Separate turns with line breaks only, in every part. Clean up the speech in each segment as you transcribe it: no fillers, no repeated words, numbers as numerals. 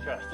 chest.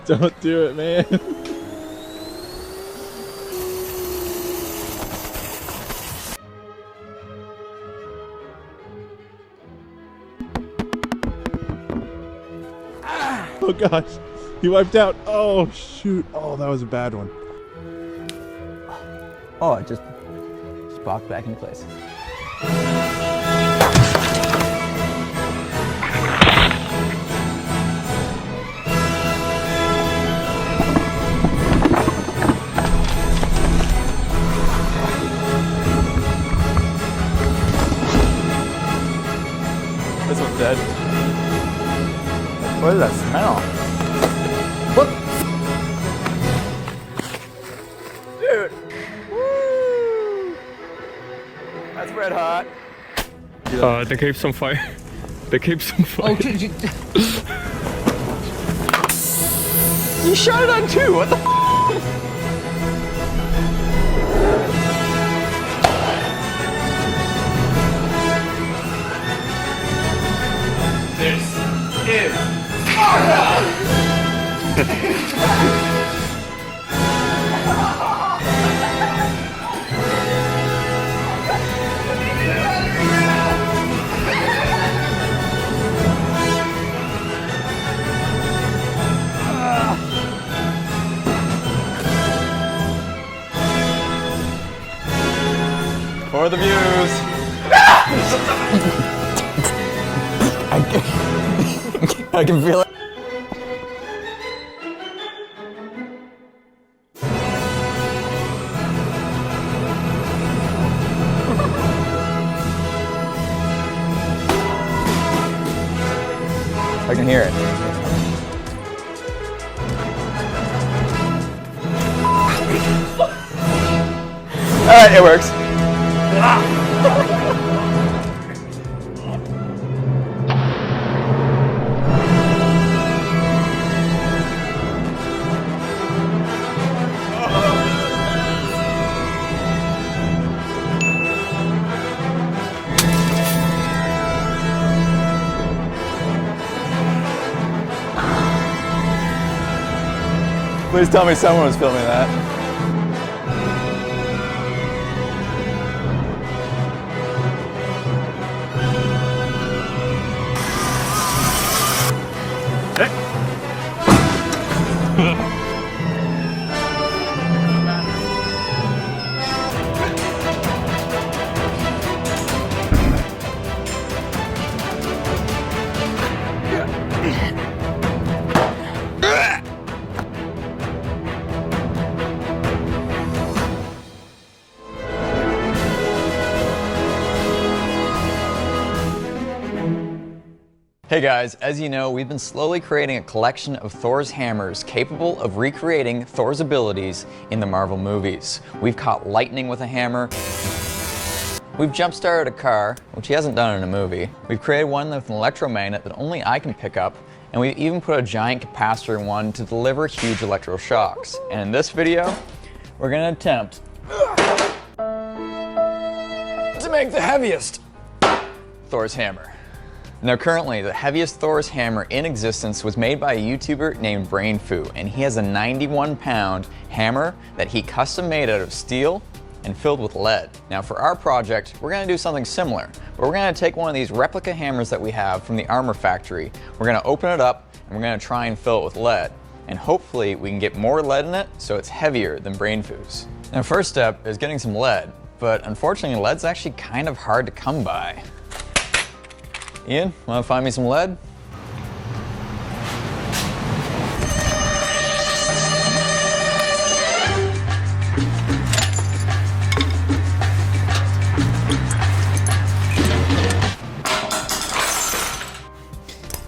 Don't do it, man. Oh gosh, he wiped out. Oh shoot. Oh, that was a bad one.
Oh, it just popped back into place.
This one's dead.
What is that smell? What? Dude! Woo! That's red hot.
The cape's on fire. The cape's on fire.
Oh, did you? You shot it on two. What the?
This is Sparta!
For the views.
I can feel it. I can hear it. Alright, it works. Please tell me someone was filming that. Hey guys, as you know, we've been slowly creating a collection of Thor's hammers capable of recreating Thor's abilities in the Marvel movies. We've caught lightning with a hammer. We've jump-started a car, which he hasn't done in a movie. We've created one with an electromagnet that only I can pick up, and we've even put a giant capacitor in one to deliver huge electroshocks. And in this video, we're gonna attempt to make the heaviest Thor's hammer. Now currently, the heaviest Thor's hammer in existence was made by a YouTuber named BrainFoo, and he has a 91-pound hammer that he custom made out of steel and filled with lead. Now for our project, we're gonna do something similar, but we're gonna take one of these replica hammers that we have from the Armor Factory, we're gonna open it up, and we're gonna try and fill it with lead. And hopefully we can get more lead in it so it's heavier than BrainFoo's. Now first step is getting some lead, but unfortunately lead's actually kind of hard to come by. Ian, wanna find me some lead?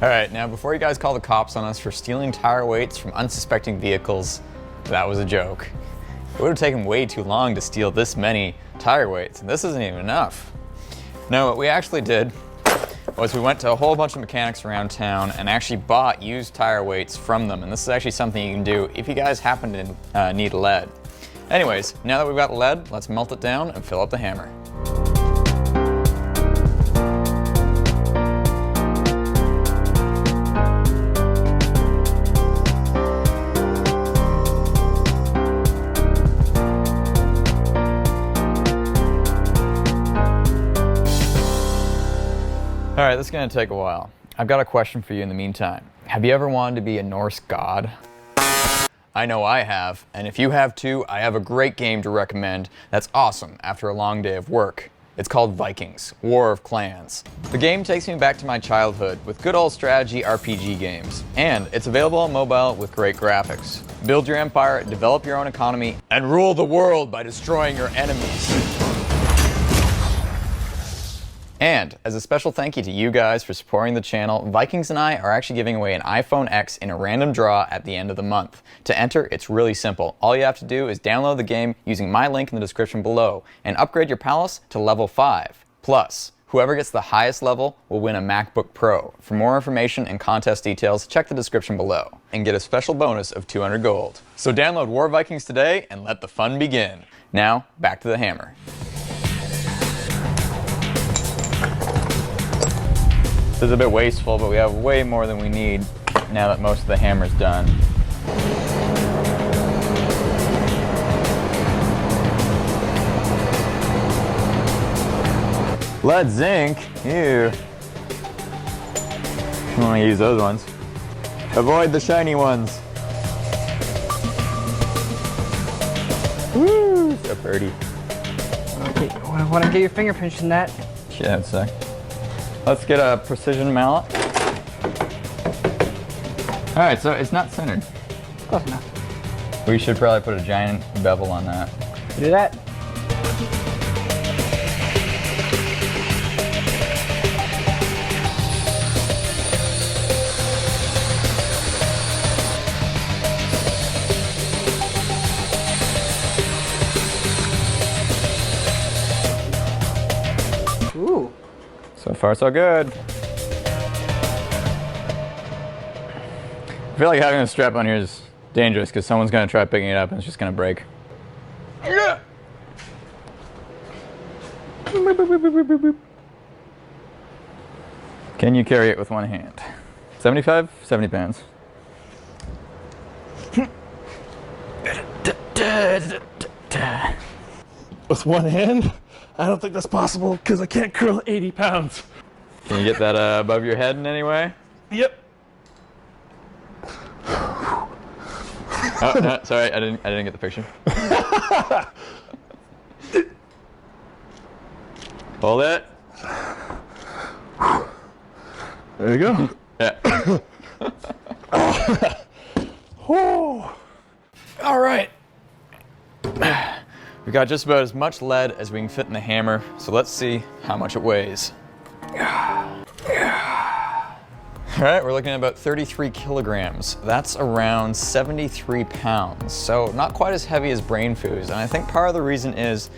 All right, now before you guys call the cops on us for stealing tire weights from unsuspecting vehicles, that was a joke. It would have taken way too long to steal this many tire weights, and this isn't even enough. No, what we actually did was we went to a whole bunch of mechanics around town and actually bought used tire weights from them, and this is actually something you can do if you guys happen to need lead. Anyways, now that we've got lead, let's melt it down and fill up the hammer. All right, this is gonna take a while. I've got a question for you in the meantime. Have you ever wanted to be a Norse god? I know I have, and if you have too, I have a great game to recommend that's awesome after a long day of work. It's called Vikings: War of Clans. The game takes me back to my childhood with good old strategy RPG games, and it's available on mobile with great graphics. Build your empire, develop your own economy, and rule the world by destroying your enemies. And as a special thank you to you guys for supporting the channel, Vikings and I are actually giving away an iPhone X in a random draw at the end of the month. To enter, it's really simple. All you have to do is download the game using my link in the description below and upgrade your palace to level 5. Plus, whoever gets the highest level will win a MacBook Pro. For more information and contest details, check the description below and get a special bonus of 200 gold. So download War Vikings today and let the fun begin. Now, back to the hammer. This is a bit wasteful, but we have way more than we need now that most of the hammer's done. Lead zinc? Ew. I don't want to use those ones. Avoid the shiny ones. Woo! So pretty.
Okay, I want to get your fingerprints in that.
Yeah, a sec. Let's get a precision mallet. All right, so it's not centered.
Close enough.
We should probably put a giant bevel on that.
Do that. Ooh.
So far, so good. I feel like having a strap on here is dangerous because someone's going to try picking it up and it's just going to break. Can you carry it with one hand? 75? 70 pounds.
With one hand? I don't think that's possible because I can't curl 80 pounds.
Can you get that above your head in any way?
Yep.
Oh, no, sorry, I didn't get the picture. Hold it.
There you go.
Yeah. All right. We got just about as much lead as we can fit in the hammer, so let's see how much it weighs. All right, we're looking at about 33 kilograms. That's around 73 pounds, so not quite as heavy as BrainFoo's, and I think part of the reason is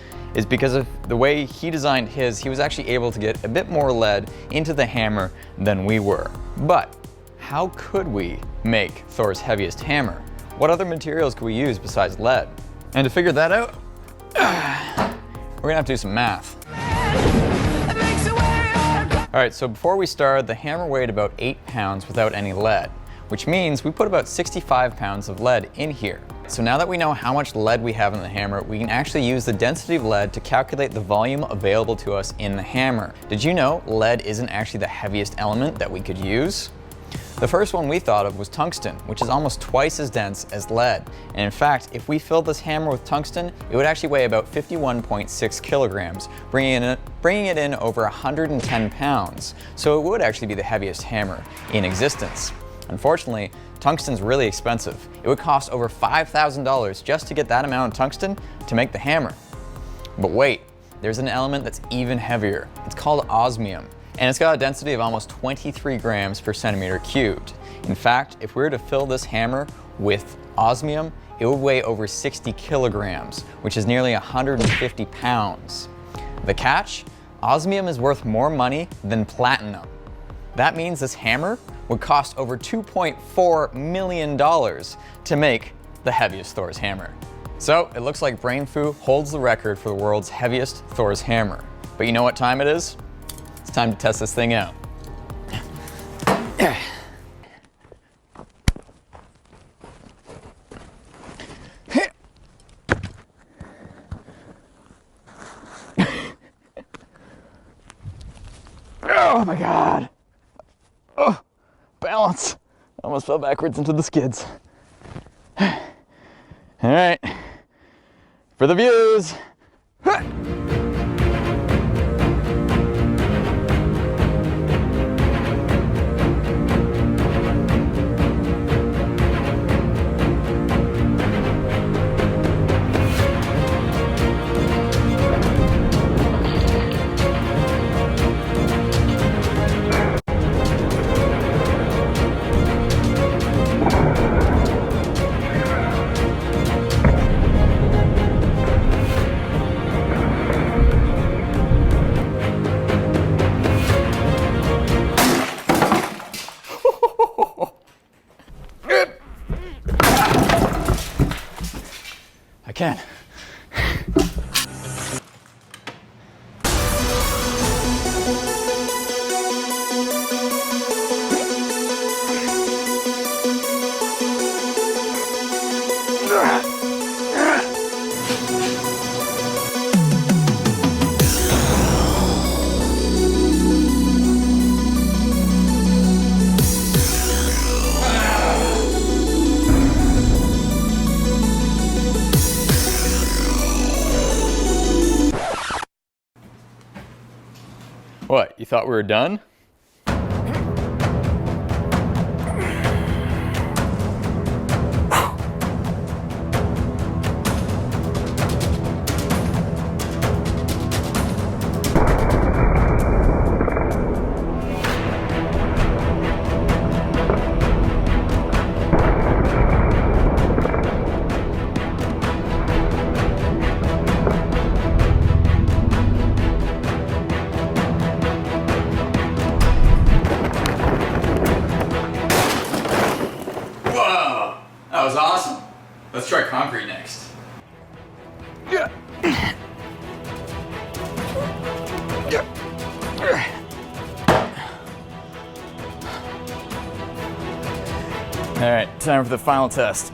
because of the way he designed his, he was actually able to get a bit more lead into the hammer than we were. But how could we make Thor's heaviest hammer? What other materials could we use besides lead? And to figure that out, we're gonna have to do some math. All right, so before we started, the hammer weighed about 8 pounds without any lead, which means we put about 65 pounds of lead in here. So now that we know how much lead we have in the hammer, we can actually use the density of lead to calculate the volume available to us in the hammer. Did you know lead isn't actually the heaviest element that we could use? The first one we thought of was tungsten, which is almost twice as dense as lead. And in fact, if we filled this hammer with tungsten, it would actually weigh about 51.6 kilograms, bringing it in over 110 pounds. So it would actually be the heaviest hammer in existence. Unfortunately, tungsten's really expensive. It would cost over $5,000 just to get that amount of tungsten to make the hammer. But wait, there's an element that's even heavier. It's called osmium. And it's got a density of almost 23 grams per centimeter cubed. In fact, if we were to fill this hammer with osmium, it would weigh over 60 kilograms, which is nearly 150 pounds. The catch? Osmium is worth more money than platinum. That means this hammer would cost over $2.4 million to make the heaviest Thor's hammer. So it looks like BrainFu holds the record for the world's heaviest Thor's hammer. But you know what time it is? It's time to test this thing out. Oh my God. Oh, balance. I almost fell backwards into the skids. All right, for the views. I can. What, you thought we were done? That was awesome. Let's try concrete next. All right, time for the final test.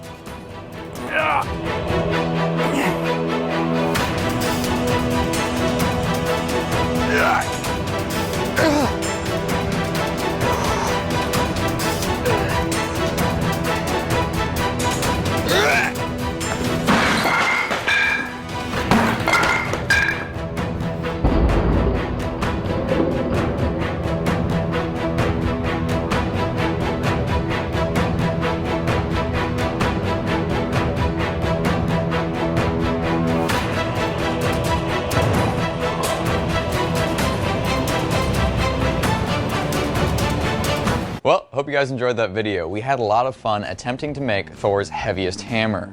Well, hope you guys enjoyed that video. We had a lot of fun attempting to make Thor's heaviest hammer.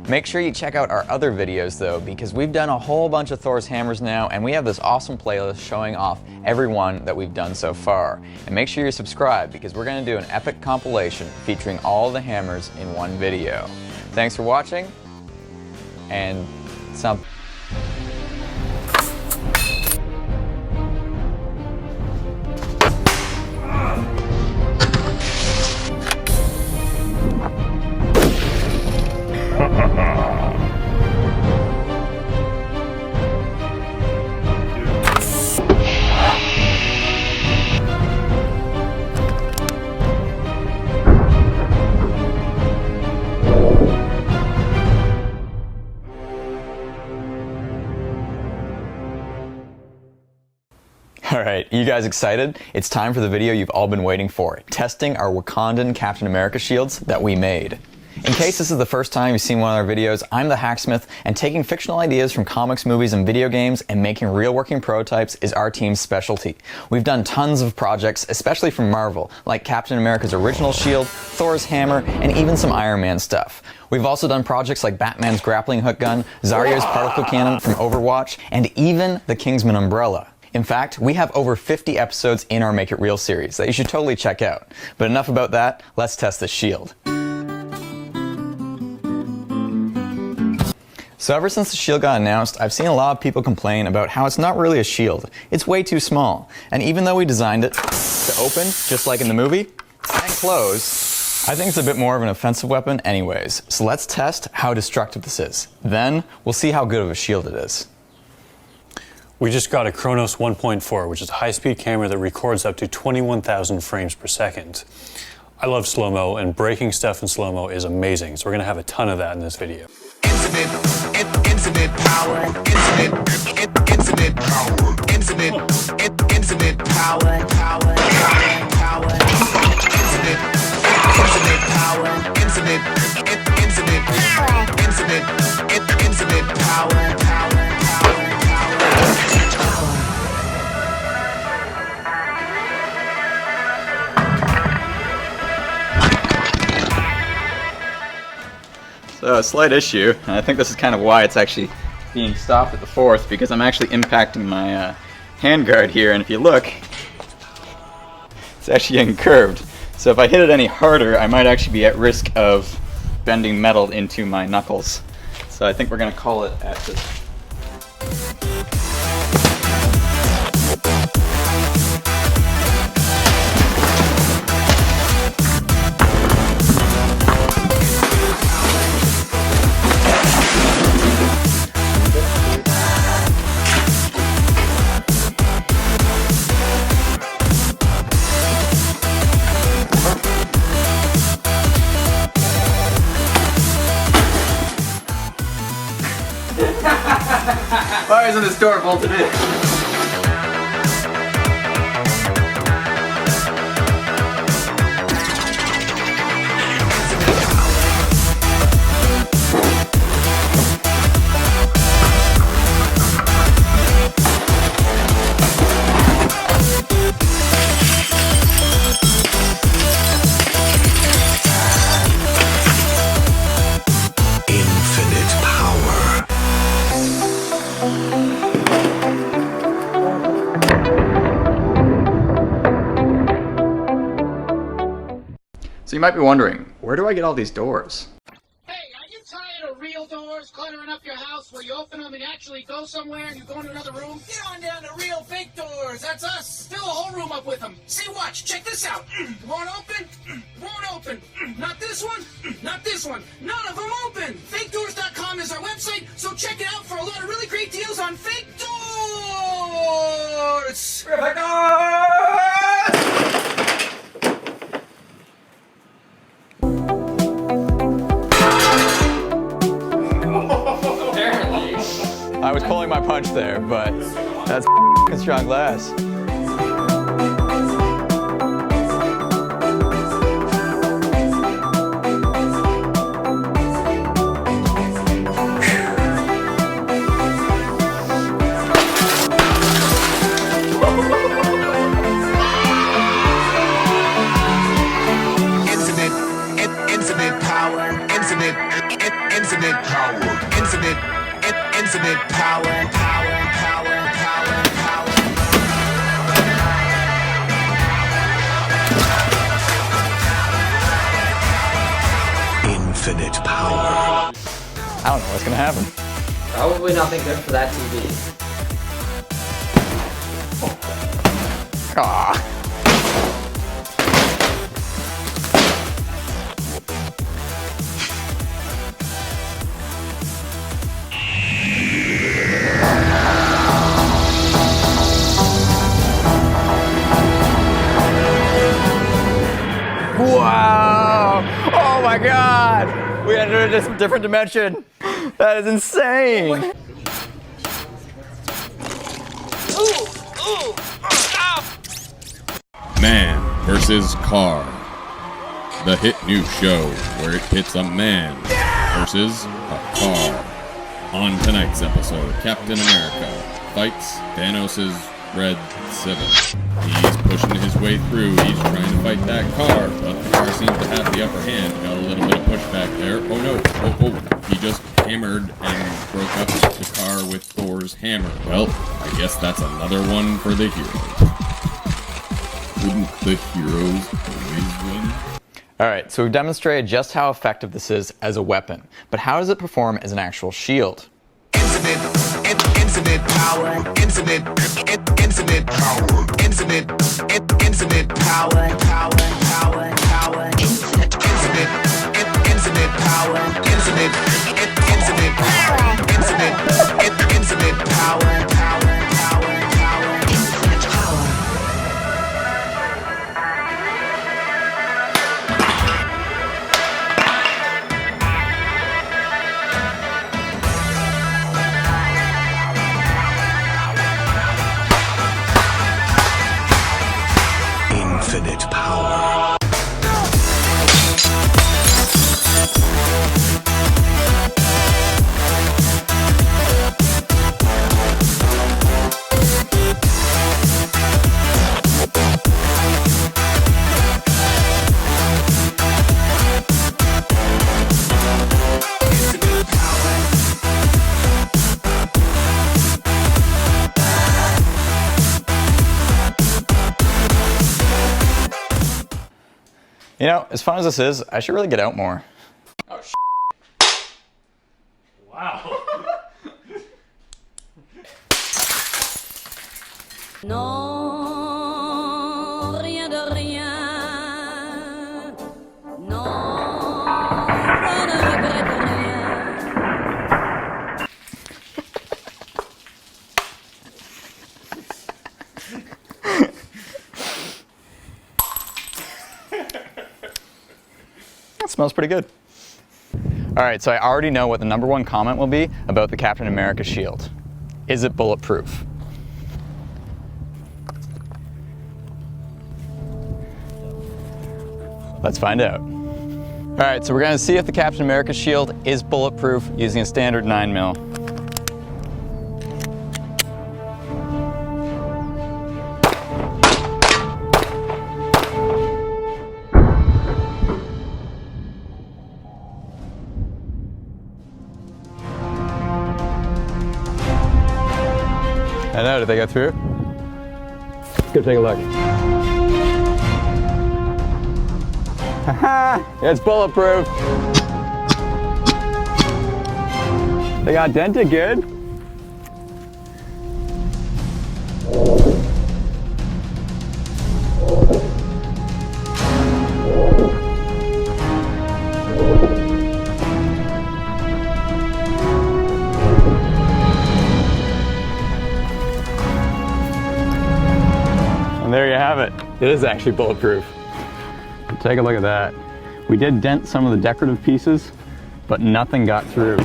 Make sure you check out our other videos though, because we've done a whole bunch of Thor's hammers now, and we have this awesome playlist showing off every one that we've done so far. And make sure you subscribe, because we're going to do an epic compilation featuring all the hammers in one video. Thanks for watching, and some. Alright, you guys excited? It's time for the video you've all been waiting for, testing our Wakandan Captain America shields that we made. In case this is the first time you've seen one of our videos, I'm the Hacksmith, and taking fictional ideas from comics, movies, and video games and making real working prototypes is our team's specialty. We've done tons of projects, especially from Marvel, like Captain America's original shield, Thor's hammer, and even some Iron Man stuff. We've also done projects like Batman's grappling hook gun, Zarya's particle cannon from Overwatch, and even the Kingsman umbrella. In fact, we have over 50 episodes in our Make It Real series that you should totally check out. But enough about that, let's test this shield. So ever since the shield got announced, I've seen a lot of people complain about how it's not really a shield. It's way too small. And even though we designed it to open, just like in the movie, and close, I think it's a bit more of an offensive weapon anyways. So let's test how destructive this is. Then, we'll see how good of a shield it is.
We just got a Chronos 1.4, which is a high-speed camera that records up to 21,000 frames per second. I love slow-mo, and breaking stuff in slow-mo is amazing, so we're going to have a ton of that in this video.
Infinite power, infinite power, infinite power, power, power, infinite power, infinite power, power, power.
So a slight issue, and I think this is kind of why it's actually being stopped at the 4th, because I'm actually impacting my handguard here, and if you look, it's actually getting curved. So if I hit it any harder, I might actually be at risk of bending metal into my knuckles. So I think we're going to call it at this. Why isn't this door bolted in? So you might be wondering, where do I get all these doors?
Hey, are you tired of real doors cluttering up your house where you open them and actually go somewhere and you go into another room? Get on down to Real Fake Doors. That's us. Fill a whole room up with them. See, watch. Check this out. Won't open. Won't open. Not this one. Not this one. None of them open. FakeDoors.com is our website, so check it out for a lot of really great deals on fake doors.
Fake doors! I was pulling my punch there, but that's f***ing strong glass.
Infinite power, infinite power, infinite power, power, power, power, power. Infinite power.
I don't know what's gonna happen.
Probably nothing good for that TV.
Ah. Wow! Oh my god! We entered a different dimension. That is insane.
Ooh, ooh,
Man versus Car. The hit new show where it pits a man versus a car. On tonight's episode, Captain America fights Thanos' Red Civic. He's pushing his way through, he's trying to fight that car, but the car seems to have the upper hand. Got a little bit of pushback there. Oh no, oh, he just hammered and broke up the car with Thor's hammer. Well, I guess that's another one for the hero. Wouldn't the heroes always win?
Alright, so we've demonstrated just how effective this is as a weapon, but how does it perform as an actual shield?
Infinite power, infinite power, infinite power, infinite power, infinite power. Infinite power.
You know, as fun as this is, I should really get out more. Oh,
Wow.
Non, rien de rien. Non, je ne regrette rien.
That smells pretty good. Alright, so I already know what the #1 comment will be about the Captain America shield. Is it bulletproof? Let's find out. Alright, so we're going to see if the Captain America shield is bulletproof using a standard 9mm. I know, did they go through? Let's go take a look. Haha, it's bulletproof. They got dented good. And there you have it. It is actually bulletproof. Take a look at that. We did dent some of the decorative pieces, but nothing got through.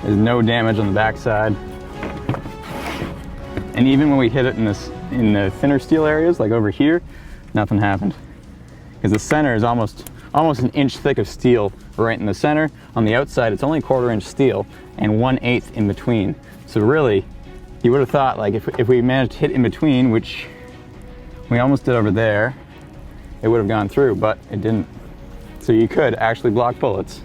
There's no damage on the backside. And even when we hit it in the thinner steel areas, like over here, nothing happened. Because the center is almost an inch thick of steel right in the center. On the outside, it's only 1/4 inch steel and 1/8 in between. So really, you would have thought, like, if we managed to hit in between, which we almost did over there, it would have gone through, but it didn't. So you could actually block bullets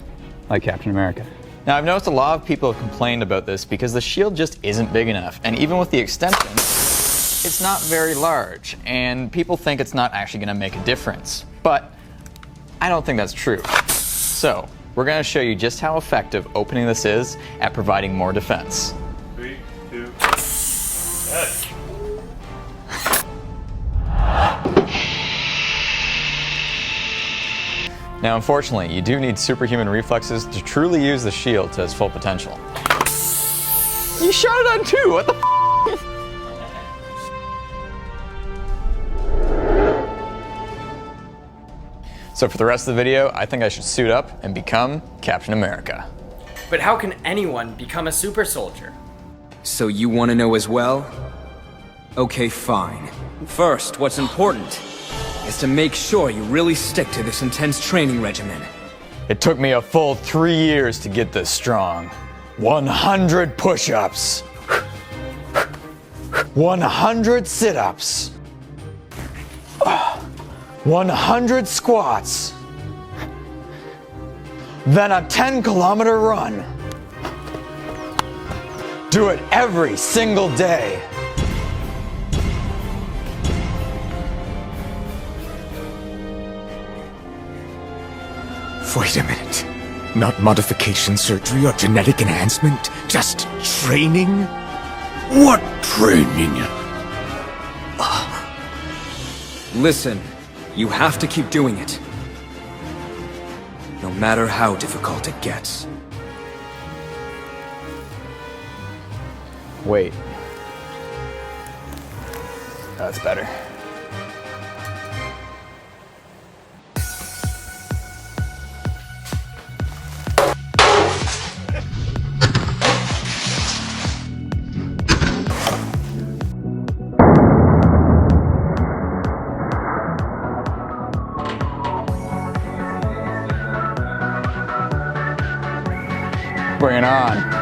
like Captain America. Now, I've noticed a lot of people have complained about this because the shield just isn't big enough. And even with the extension, it's not very large. And people think it's not actually going to make a difference. But I don't think that's true. So we're going to show you just how effective opening this is at providing more defense.
3, 2, yes.
Now, unfortunately, you do need superhuman reflexes to truly use the shield to its full potential. You shot it on 2, what the f? So for the rest of the video, I think I should suit up and become Captain America.
But how can anyone become a super soldier?
So you want to know as well? Okay, fine. First, what's important is to make sure you really stick to this intense training regimen.
It took me a full 3 years to get this strong. 100 push-ups. 100 sit-ups. 100 squats. Then a 10-kilometer run. Do it every single day.
Wait a minute. Not modification surgery or genetic enhancement? Just training? What training?
Listen, you have to keep doing it. No matter how difficult it gets.
Wait. That's better. Bring it on.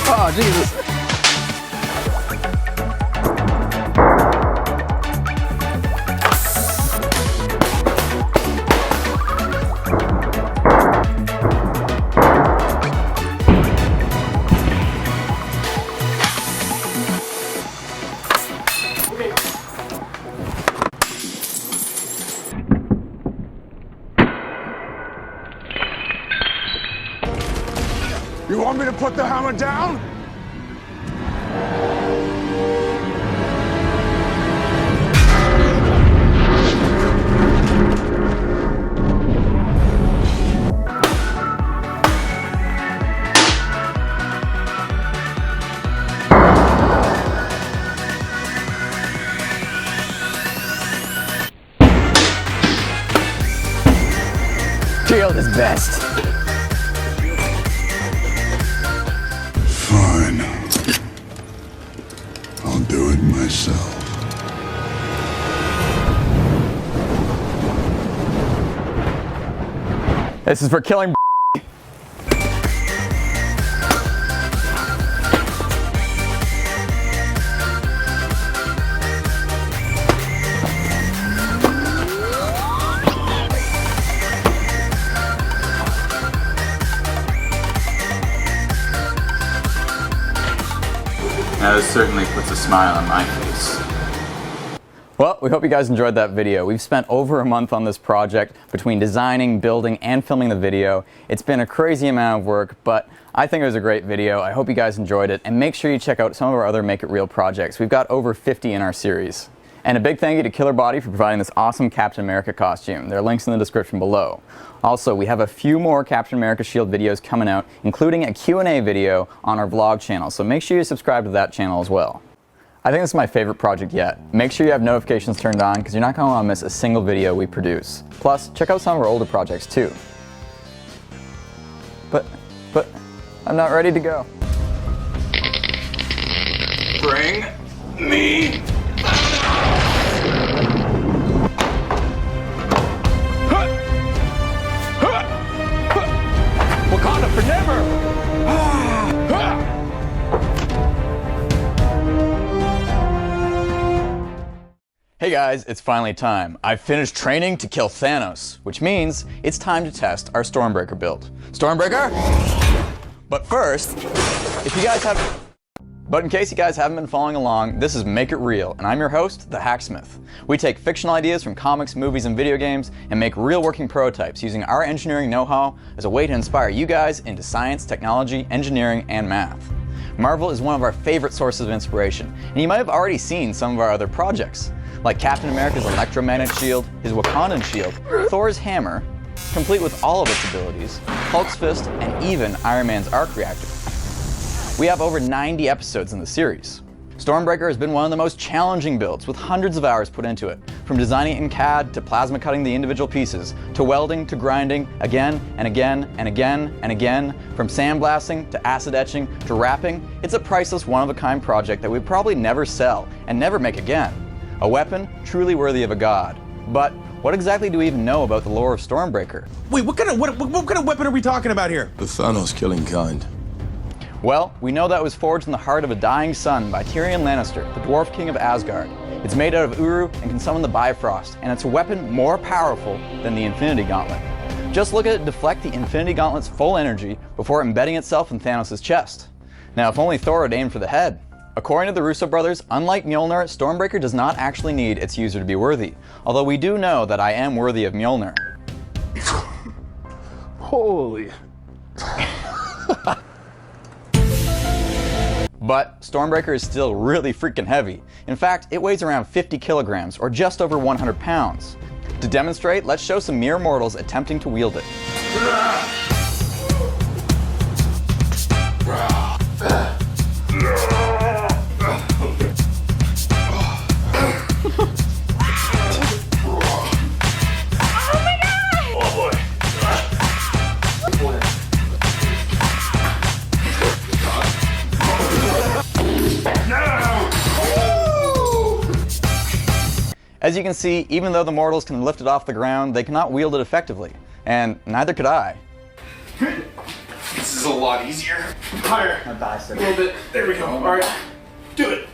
Oh, Jesus.
You want me to put the hammer down?
Shield is best.
Fine. I'll do it myself.
This is for killing.
Now this certainly puts a smile on my face.
Well, we hope you guys enjoyed that video. We've spent over a month on this project between designing, building, and filming the video. It's been a crazy amount of work, but I think it was a great video. I hope you guys enjoyed it, and make sure you check out some of our other Make It Real projects. We've got over 50 in our series. And a big thank you to Killer Body for providing this awesome Captain America costume. There are links in the description below. Also, we have a few more Captain America Shield videos coming out, including a Q&A video on our vlog channel, so make sure you subscribe to that channel as well. I think this is my favorite project yet. Make sure you have notifications turned on because you're not going to want to miss a single video we produce. Plus, check out some of our older projects too. But, I'm not ready to go.
Bring me
Wakanda forever! Hey Hey guys, it's finally time. I've finished training to kill Thanos, which means it's time to test our Stormbreaker build. Stormbreaker? But first, in case you guys haven't been following along, this is Make It Real, and I'm your host, The Hacksmith. We take fictional ideas from comics, movies, and video games and make real working prototypes using our engineering know-how as a way to inspire you guys into science, technology, engineering, and math. Marvel is one of our favorite sources of inspiration, and you might have already seen some of our other projects, like Captain America's electromagnet shield, his Wakandan shield, Thor's hammer, complete with all of its abilities, Hulk's fist, and even Iron Man's arc reactor. We have over 90 episodes in the series. Stormbreaker has been one of the most challenging builds, with hundreds of hours put into it, from designing it in CAD to plasma cutting the individual pieces, to welding to grinding again and again and again and again, from sandblasting to acid etching to wrapping. It's a priceless, one-of-a-kind project that we'd probably never sell and never make again. A weapon truly worthy of a god. But what exactly do we even know about the lore of Stormbreaker?
Wait, what kind of weapon are we talking about here?
The Thanos killing kind.
Well, we know that it was forged in the heart of a dying sun by Tyrion Lannister, the Dwarf King of Asgard. It's made out of Uru and can summon the Bifrost, and it's a weapon more powerful than the Infinity Gauntlet. Just look at it deflect the Infinity Gauntlet's full energy before embedding itself in Thanos' chest. Now, if only Thor had aimed for the head. According to the Russo brothers, unlike Mjolnir, Stormbreaker does not actually need its user to be worthy, although we do know that I am worthy of Mjolnir.
Holy.
But Stormbreaker is still really freaking heavy. In fact, it weighs around 50 kilograms, or just over 100 pounds. To demonstrate, let's show some mere mortals attempting to wield it. As you can see, even though the mortals can lift it off the ground, they cannot wield it effectively. And neither could I.
This is a lot easier. Higher. My bicep. A little bit. There we go. All right. Do it.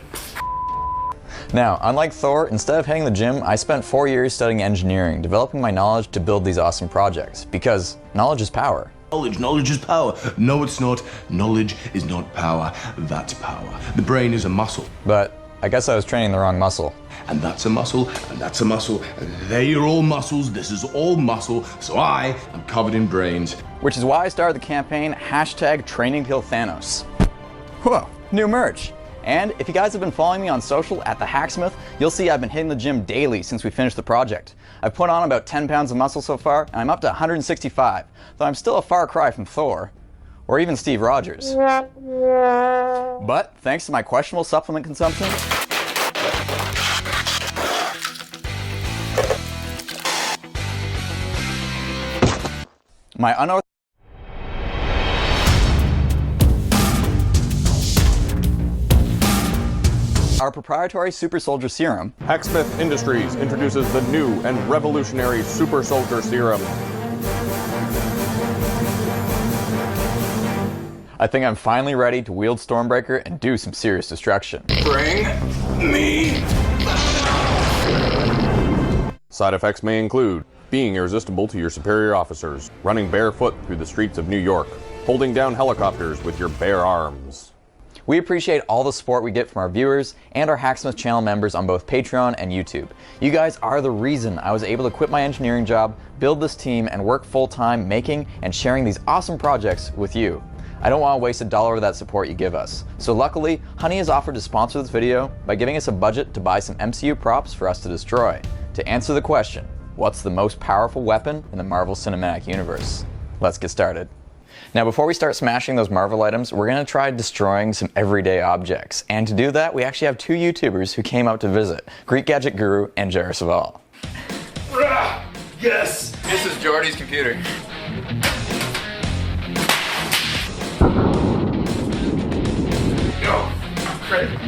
Now, unlike Thor, instead of hitting the gym, I spent 4 years studying engineering, developing my knowledge to build these awesome projects. Because knowledge is power.
Knowledge is power. No, it's not. Knowledge is not power. That's power. The brain is a muscle.
But I guess I was training the wrong muscle.
And that's a muscle, and that's a muscle, and they are all muscles, this is all muscle, so I am covered in brains.
Which is why I started the campaign #TrainingToKillThanos. Whoa, new merch! And if you guys have been following me on social at The Hacksmith, you'll see I've been hitting the gym daily since we finished the project. I've put on about 10 pounds of muscle so far, and I'm up to 165, though I'm still a far cry from Thor, or even Steve Rogers. But thanks to my questionable supplement consumption, our proprietary Super Soldier Serum.
Hacksmith Industries introduces the new and revolutionary Super Soldier Serum.
I think I'm finally ready to wield Stormbreaker and do some serious destruction.
Bring me.
Side effects may include being irresistible to your superior officers, running barefoot through the streets of New York, holding down helicopters with your bare arms.
We appreciate all the support we get from our viewers and our Hacksmith channel members on both Patreon and YouTube. You guys are the reason I was able to quit my engineering job, build this team, and work full-time making and sharing these awesome projects with you. I don't want to waste $1 of that support you give us. So luckily, Honey has offered to sponsor this video by giving us a budget to buy some MCU props for us to destroy. To answer the question, what's the most powerful weapon in the Marvel Cinematic Universe? Let's get started. Now, before we start smashing those Marvel items, we're going to try destroying some everyday objects. And to do that, we actually have 2 YouTubers who came out to visit, Greek Gadget Guru and Jairus Saval.
Yes! This is Jordy's computer. Go. Ready.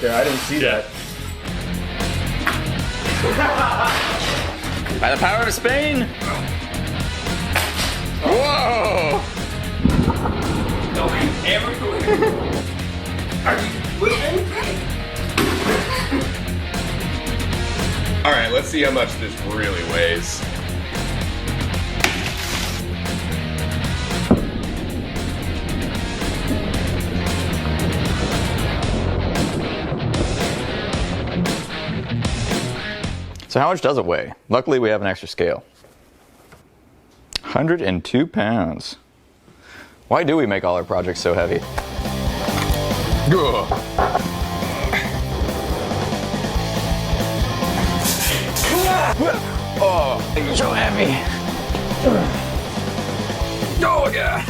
there. I didn't see that.
By the power of Spain! Whoa!
Are you listening? All right, let's see how much this really weighs.
So how much does it weigh? Luckily we have an extra scale. 102 pounds. Why do we make all our projects so heavy? Ugh. Oh, you're so heavy. Oh yeah.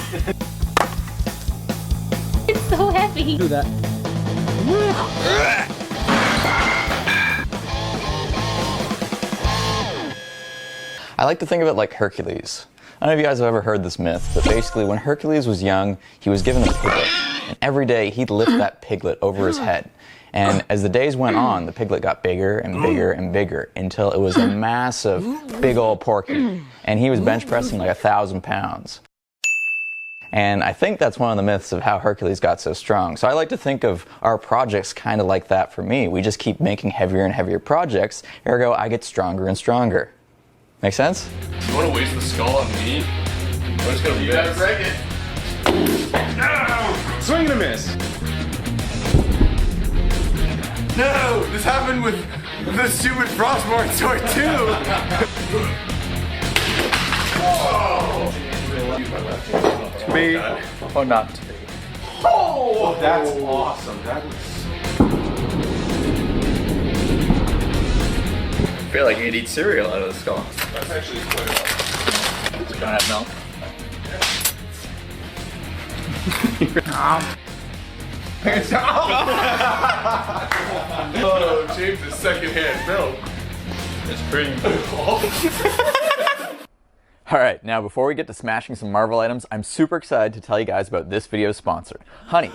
It's so heavy.
Do that.
I like to think of it like Hercules. I don't know if you guys have ever heard this myth, but basically when Hercules was young, he was given a piglet. And every day he'd lift that piglet over his head. And as the days went on, the piglet got bigger and bigger and bigger until it was a massive, big old porky. And he was bench pressing like 1,000 pounds. And I think that's one of the myths of how Hercules got so strong. So I like to think of our projects kind of like that for me. We just keep making heavier and heavier projects, ergo I get stronger and stronger. Make sense?
You want to waste the skull on me? I'm just gonna you better break it. No! Swing and a miss. No! This happened with the stupid Frostborn sword too! Whoa!
Me or not to be.
Oh! That's awesome. That was...
I feel like you'd eat cereal out of the skull.
That's actually quite a lot.
Don't have milk.
Oh, James is secondhand milk.
It's cream. Alright, now before we get to smashing some Marvel items, I'm super excited to tell you guys about this video's sponsor, Honey.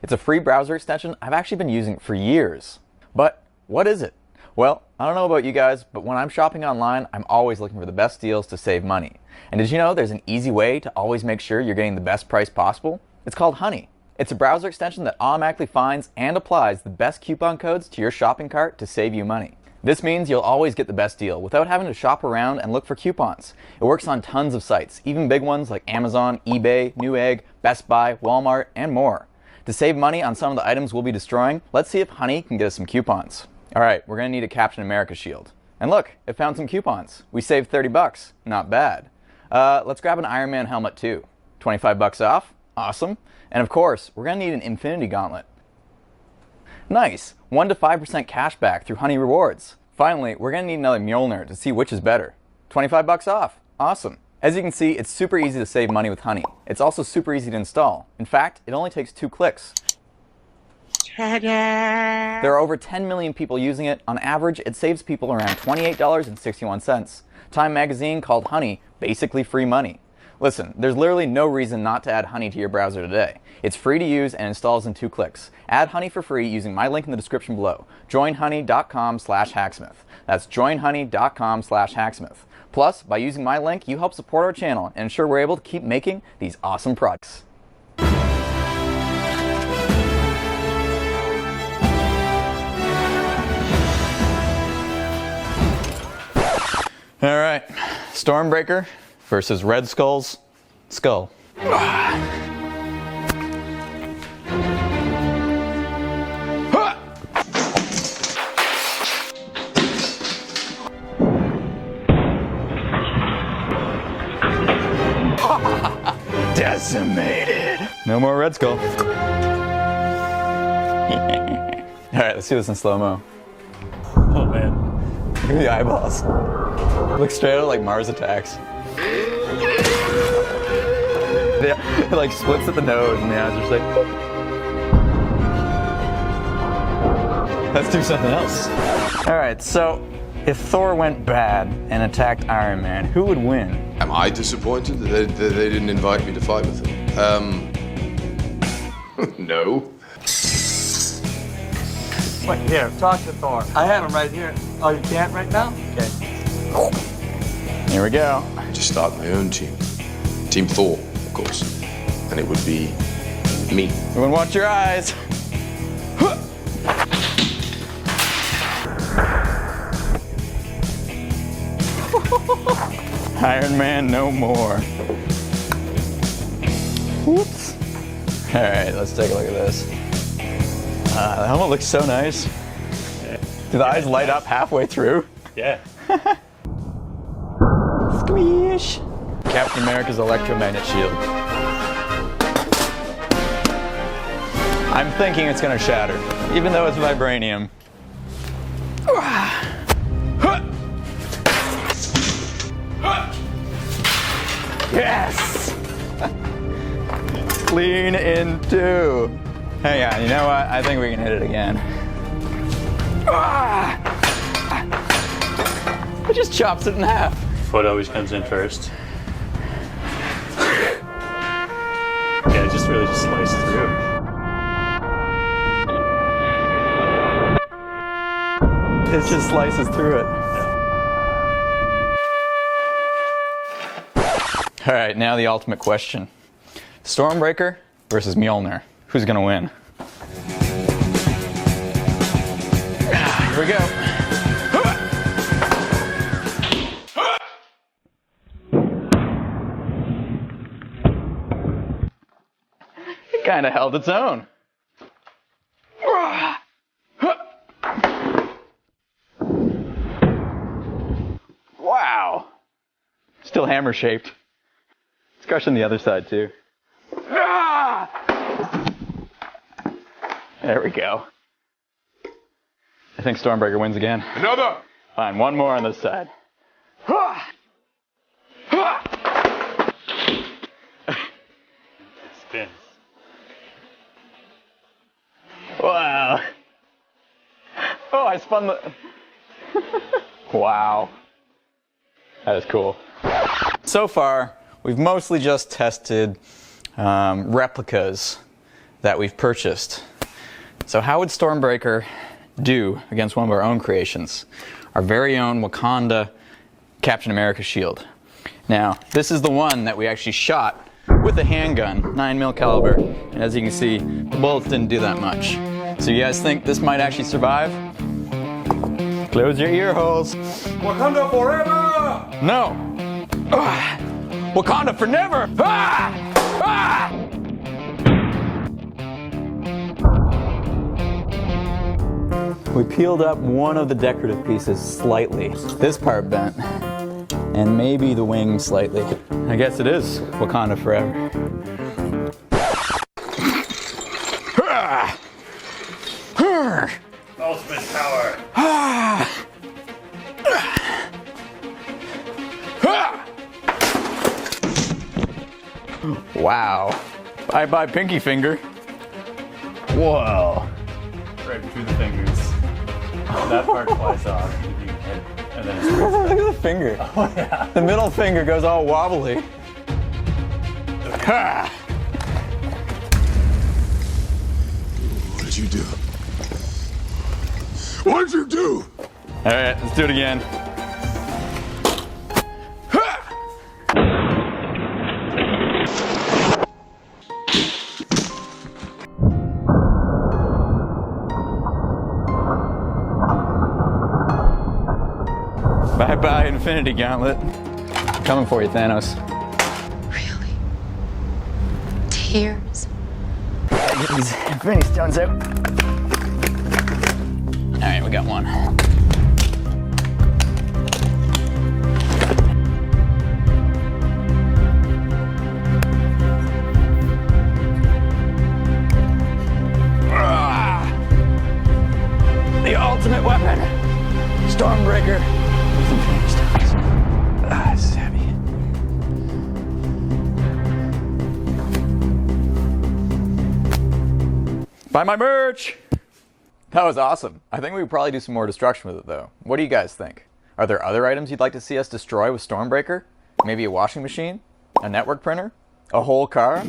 It's a free browser extension I've actually been using for years. But what is it? Well, I don't know about you guys, but when I'm shopping online, I'm always looking for the best deals to save money. And did you know there's an easy way to always make sure you're getting the best price possible? It's called Honey. It's a browser extension that automatically finds and applies the best coupon codes to your shopping cart to save you money. This means you'll always get the best deal without having to shop around and look for coupons. It works on tons of sites, even big ones like Amazon, eBay, Newegg, Best Buy, Walmart, and more. To save money on some of the items we'll be destroying, let's see if Honey can get us some coupons. Alright, we're going to need a Captain America shield. And look, it found some coupons. We saved 30 bucks. Not bad. Let's grab an Iron Man helmet too. 25 bucks off. Awesome. And of course, we're going to need an Infinity Gauntlet. Nice. 1 to 5% cash back through Honey Rewards. Finally, we're going to need another Mjolnir to see which is better. 25 bucks off. Awesome. As you can see, it's super easy to save money with Honey. It's also super easy to install. In fact, it only takes 2 clicks. There are over 10 million people using it. On average, it saves people around $28.61. Time magazine called Honey basically free money. Listen, there's literally no reason not to add Honey to your browser today. It's free to use and installs in 2 clicks. Add Honey for free using my link in the description below. joinhoney.com/hacksmith. That's joinhoney.com/hacksmith. Plus, by using my link, you help support our channel and ensure we're able to keep making these awesome products. Alright, Stormbreaker versus Red Skull's skull. Decimated! No more Red Skull. Alright, let's do this in slow-mo.
Oh man.
Look at the eyeballs. Look straight out like Mars Attacks. It like splits at the nose and the eyes are just like... Let's do something else. Alright, so if Thor went bad and attacked Iron Man, who would win?
Am I disappointed that they didn't invite me to fight with them? No.
Wait, here, talk to Thor. I have him right here. Oh, you can't right now? Okay.
Here we go.
To start my own team. Team Thor, of course. And it would be me.
Everyone watch your eyes. Iron Man no more. Whoops. All right, let's take a look at this. The helmet looks so nice. Do the eyes light up halfway through?
Yeah.
Squish. Captain America's electromagnet shield. I'm thinking it's gonna shatter, even though it's vibranium. Yes! Lean into. Hang on, you know what? I think we can hit it again. It just chops it in half.
Foot always comes in first. Yeah, it just really just slices through.
It just slices through it. All right, now the ultimate question. Stormbreaker versus Mjolnir. Who's gonna win? Here we go. It kind of held its own. Wow. Still hammer shaped. It's crushing the other side too. There we go. I think Stormbreaker wins again.
Another!
Fine, one more on this side.
Spins.
Wow. Oh, I spun the... Wow. That is cool. So far, we've mostly just tested replicas that we've purchased. So how would Stormbreaker do against one of our own creations? Our very own Wakanda Captain America shield. Now, this is the one that we actually shot with a handgun, 9mm caliber, and as you can see, the bullets didn't do that much. So you guys think this might actually survive? Close your ear holes.
Wakanda forever!
No! Wakanda for never! Ah! Ah! We peeled up one of the decorative pieces slightly. This part bent. And maybe the wing slightly. I guess it is Wakanda forever.
Ultimate power.
Wow. Bye-bye pinky finger. Whoa.
Right between the fingers. That part flies off. And then it's
Look at the finger.
Oh, yeah.
The middle finger goes all wobbly. Ha!
What did you do? What did you do?
All right, let's do it again. Bye-bye, Infinity Gauntlet. Coming for you, Thanos.
Really? Tears?
Get these Infinity Stones out. All right, we got one. The ultimate weapon, Stormbreaker. This is heavy. Buy my merch! That was awesome. I think we could probably do some more destruction with it though. What do you guys think? Are there other items you'd like to see us destroy with Stormbreaker? Maybe a washing machine? A network printer? A whole car?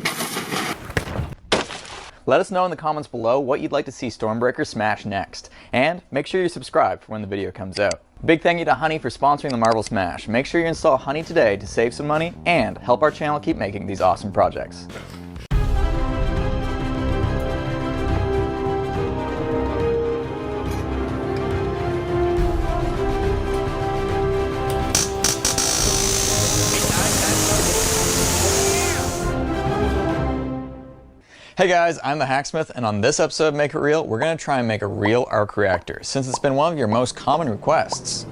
Let us know in the comments below what you'd like to see Stormbreaker smash next, and make sure you subscribe for when the video comes out. Big thank you to Honey for sponsoring the Marvel Smash. Make sure you install Honey today to save some money and help our channel keep making these awesome projects. Hey guys, I'm the Hacksmith, and on this episode of Make It Real, we're going to try and make a real arc reactor, since it's been one of your most common requests.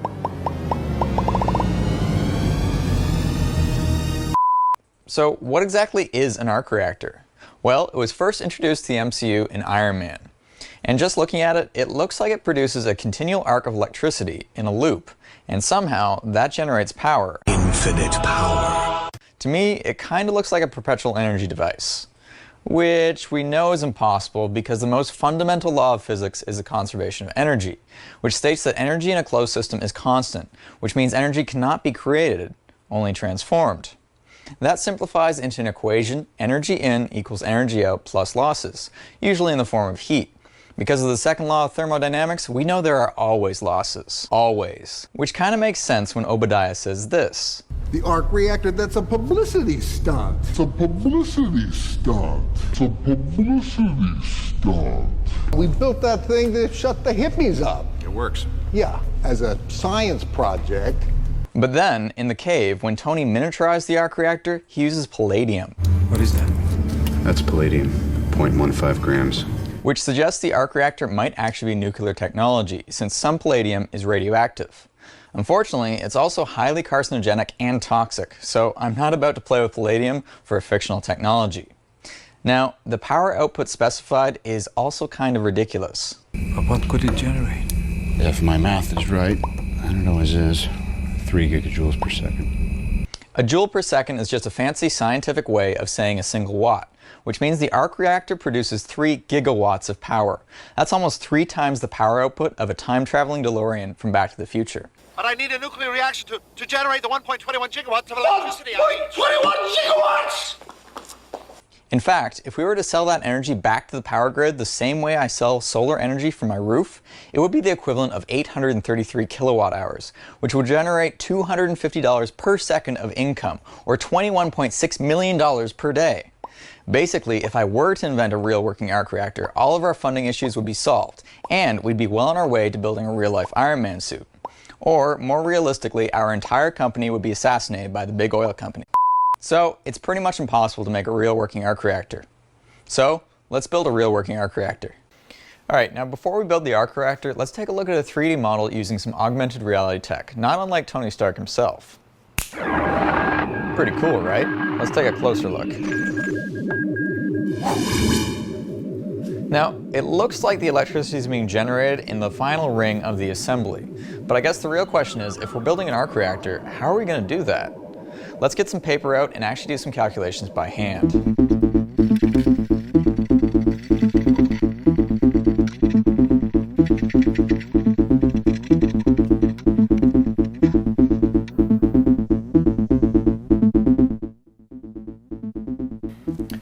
So what exactly is an arc reactor? Well, it was first introduced to the MCU in Iron Man. And just looking at it, it looks like it produces a continual arc of electricity in a loop, and somehow that generates power. Infinite power. To me, it kind of looks like a perpetual energy device, which we know is impossible because the most fundamental law of physics is the conservation of energy, which states that energy in a closed system is constant, which means energy cannot be created, only transformed. That simplifies into an equation: energy in equals energy out plus losses, usually in the form of heat. Because of the second law of thermodynamics, we know there are always losses. Always. Which kind of makes sense when Obadiah says this.
The arc reactor, that's a publicity stunt. It's a publicity stunt. It's a publicity stunt. We built that thing to shut the hippies up.
It works.
Yeah, as a science project.
But then, in the cave, when Tony miniaturized the arc reactor, he uses palladium.
What is that? That's palladium, 0.15 grams.
Which suggests the arc reactor might actually be nuclear technology, since some palladium is radioactive. Unfortunately, it's also highly carcinogenic and toxic, so I'm not about to play with palladium for a fictional technology. Now, the power output specified is also kind of ridiculous.
But what could it generate? If my math is right, I don't know as is, 3 gigajoules per second.
A joule per second is just a fancy scientific way of saying a single watt, which means the arc reactor produces 3 gigawatts of power. That's almost 3 times the power output of a time-traveling DeLorean from Back to the Future.
But I need a nuclear reaction to generate the 1.21 gigawatts of electricity.
1.21 gigawatts!
In fact, if we were to sell that energy back to the power grid the same way I sell solar energy from my roof, it would be the equivalent of 833 kilowatt hours, which would generate $250 per second of income, or $21.6 million per day. Basically, if I were to invent a real working arc reactor, all of our funding issues would be solved, and we'd be well on our way to building a real-life Iron Man suit. Or, more realistically, our entire company would be assassinated by the big oil company. So, it's pretty much impossible to make a real working arc reactor. So, let's build a real working arc reactor. Alright, now before we build the arc reactor, let's take a look at a 3D model using some augmented reality tech, not unlike Tony Stark himself. Pretty cool, right? Let's take a closer look. Now, it looks like the electricity is being generated in the final ring of the assembly. But I guess the real question is, if we're building an arc reactor, how are we going to do that? Let's get some paper out and actually do some calculations by hand.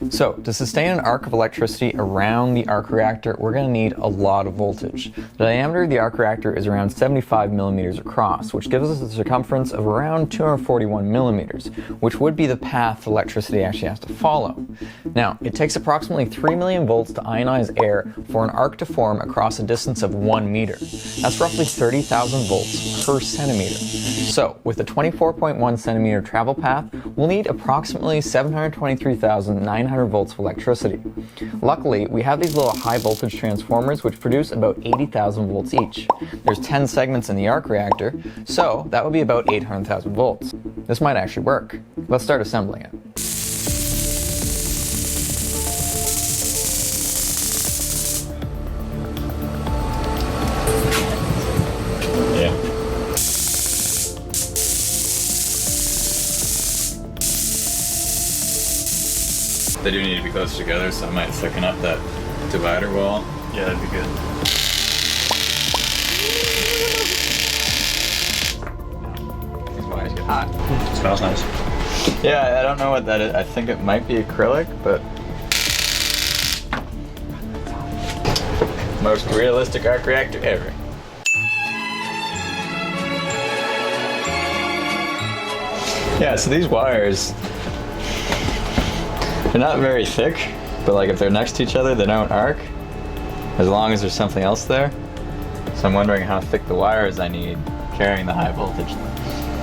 So, to sustain an arc of electricity around the arc reactor, we're going to need a lot of voltage. The diameter of the arc reactor is around 75 millimeters across, which gives us a circumference of around 241 millimeters, which would be the path the electricity actually has to follow. Now, it takes approximately 3 million volts to ionize air for an arc to form across a distance of 1 meter. That's roughly 30,000 volts per centimeter. So, with a 24.1 centimeter travel path, we'll need approximately 723,900 volts of electricity. Luckily, we have these little high voltage transformers which produce about 80,000 volts each. There's 10 segments in the arc reactor, so that would be about 800,000 volts. This might actually work. Let's start assembling it. They do need to be close together, so I might thicken up that divider wall. Yeah, that'd be good. These wires get hot.
It smells nice.
Yeah, I don't know what that is. I think it might be acrylic, but Most realistic arc reactor ever. Yeah, so these wires, they're not very thick, but like if they're next to each other, they don't arc, as long as there's something else there. So I'm wondering how thick the wires I need carrying the high voltage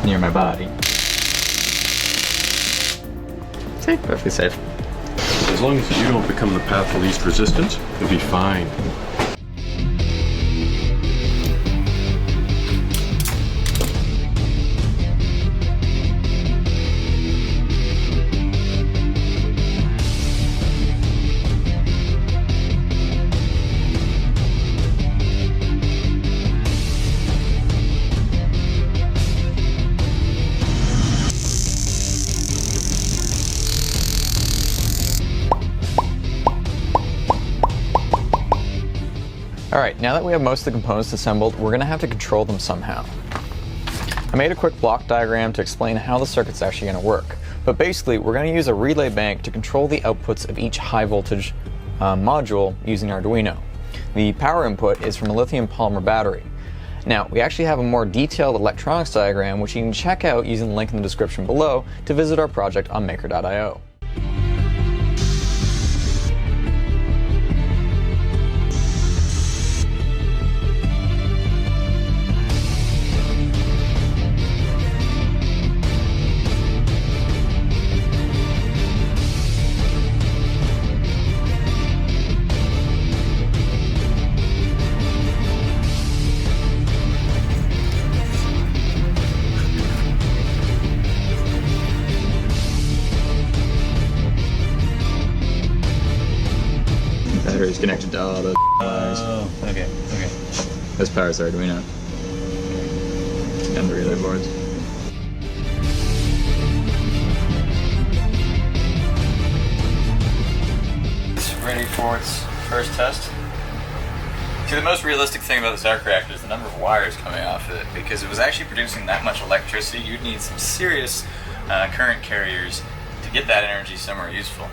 near my body. See, perfectly safe.
As long as you don't become the path of least resistance, you'll be fine.
Alright, now that we have most of the components assembled, we're going to have to control them somehow. I made a quick block diagram to explain how the circuit's actually going to work, but basically we're going to use a relay bank to control the outputs of each high voltage module using Arduino. The power input is from a lithium polymer battery. Now, we actually have a more detailed electronics diagram which you can check out using the link in the description below to visit our project on Maker.io. Battery's connected to all the wires.
Oh, okay.
This powers Arduino. And the relay boards. It's ready for its first test. See, the most realistic thing about this arc reactor is the number of wires coming off it, because if it was actually producing that much electricity, you'd need some serious current carriers to get that energy somewhere useful.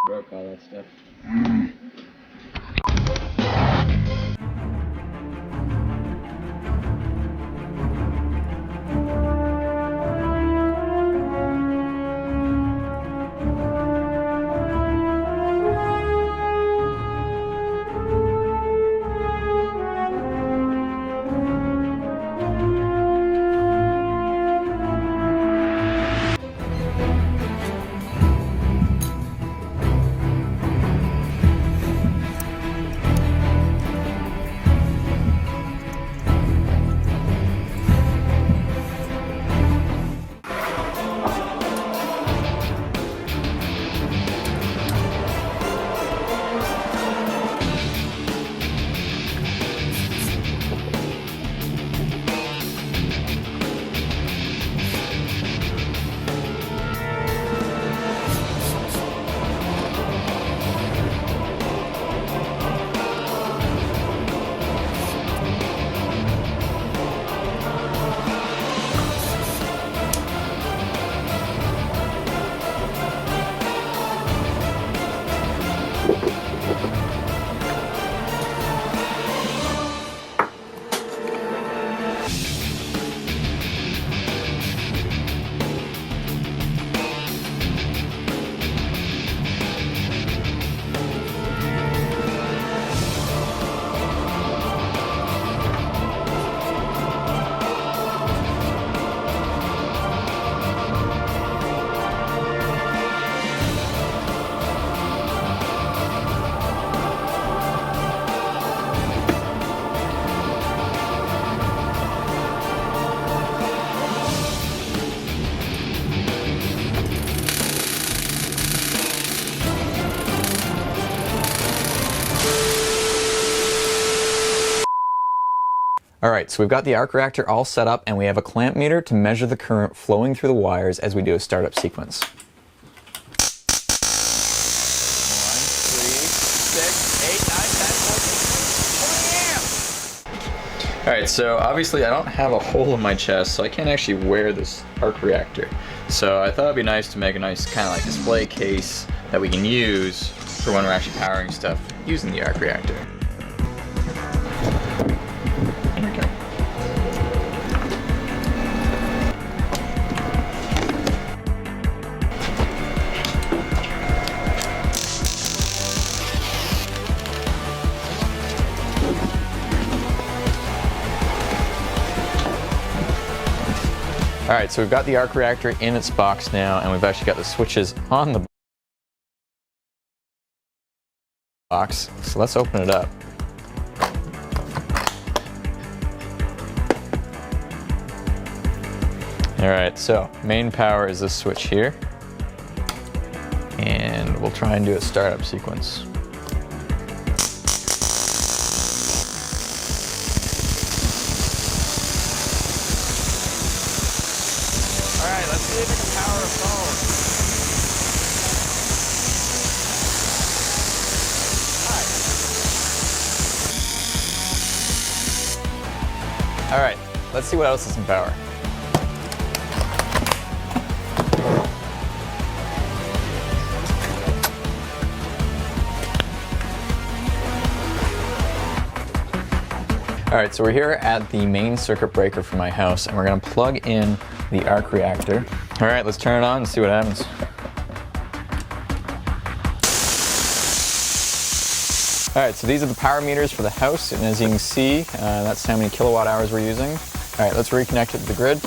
Broke all that stuff. Alright, so we've got the arc reactor all set up and we have a clamp meter to measure the current flowing through the wires as we do a startup sequence. 1, 3, 6, 8, 9, 10, 11, 20 amps! Alright, so obviously I don't have a hole in my chest, so I can't actually wear this arc reactor. So I thought it'd be nice to make a nice kind of like display case that we can use for when we're actually powering stuff using the arc reactor. Alright, so we've got the arc reactor in its box now, and we've actually got the switches on the box. So let's open it up. Alright, so main power is this switch here. And we'll try and do a startup sequence. Alright, let's see if it can power a phone. Hi. Alright, let's see what else is in power. Alright, so we're here at the main circuit breaker for my house, and we're going to plug in the arc reactor. Alright, let's turn it on and see what happens. Alright, so these are the power meters for the house, and as you can see, that's how many kilowatt hours we're using. Alright, let's reconnect it to the grid.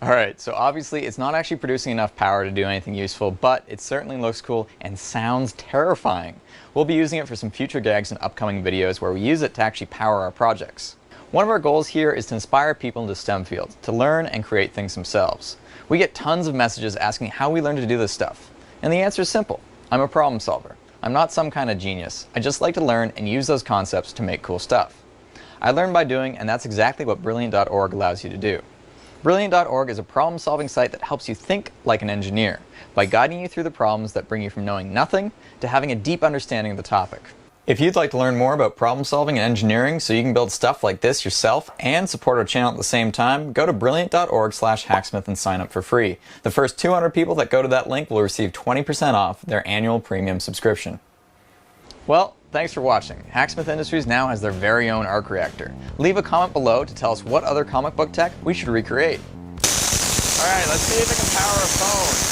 Alright, so obviously it's not actually producing enough power to do anything useful, but it certainly looks cool and sounds terrifying. We'll be using it for some future gags in upcoming videos where we use it to actually power our projects. One of our goals here is to inspire people into STEM fields, to learn and create things themselves. We get tons of messages asking how we learn to do this stuff. And the answer is simple. I'm a problem solver. I'm not some kind of genius. I just like to learn and use those concepts to make cool stuff. I learn by doing, and that's exactly what Brilliant.org allows you to do. Brilliant.org is a problem-solving site that helps you think like an engineer by guiding you through the problems that bring you from knowing nothing to having a deep understanding of the topic. If you'd like to learn more about problem-solving and engineering so you can build stuff like this yourself and support our channel at the same time, go to Brilliant.org/hacksmith and sign up for free. The first 200 people that go to that link will receive 20% off their annual premium subscription. Well, thanks for watching. Hacksmith Industries now has their very own arc reactor. Leave a comment below to tell us what other comic book tech we should recreate. Alright, let's see if it can power a phone.